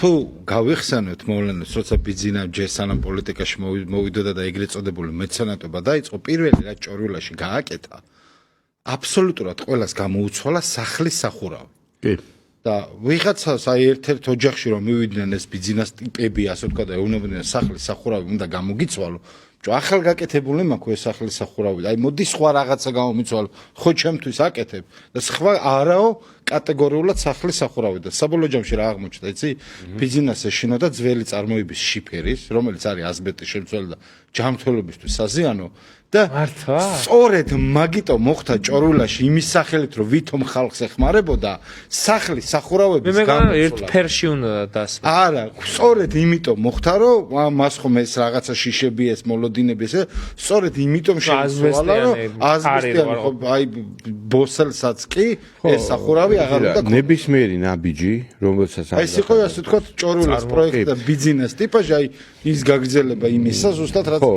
თუ გავიხსენოთ მოვლენებს, როცა ბიძინა ჯერ სანამ პოლიტიკაში მოვიდოდა და ეგრეთ წოდებული მეცენატობა დაიწყო, პირველი რაც ჭორვილაში გააკეთა, აბსოლუტურად ყველას გამოუცვალა სახლის სახურავი. კი. და ვიღაცას აი ერთ-ერთ ოჯახში რომ მივიდნენ ეს ბიძინას ტიპები, ასე ვთქვა და ეუბნებოდნენ სახლის სახურავი უნდა გამოგიცვალო. ახალ გაკეთებული მაქვს ეს სახლის სახურავი. აი მოდი სხვა რაღაცა გამომიცვალო. ხო ჩემთვის აკეთებ და სხვა არაო კატეგორიულად სახლის სახურავი და საბოლოო ჯამში რა აღმოჩნდა, იცი? ბიძინას ეშინოდა ძველი წარმოების შიფერის, რომელიც არის ასბესტის შემცველი და ჯანმრთელობისთვის საზიანო და სწორედ მაგიტომ მოხდა ჭორვილაში იმის სახელით რომ ვითომ ხალხს ეხმარებოდა სახლის სახურავების გამოცვალა. ერთ ფერში უნდა დასვა. არა, სწორედ იმიტომ მოხდა რომ მას ხომ ეს რაღაცა შიშები ეს მოლოდინები ეს სწორედ იმიტომ შეიცვალა რომ ასბესტიანი ხო აი ბოსელსაც კი ეს სახურავი აღარ უნდა ნებისმიერი ნაბიჯი რომელსაც აი ეს იყო ასე ვთქვათ ჭორვილის პროექტი და ბიძინას ტიპაჟი აი ის გაგრძელება იმისა ზუსტად რაც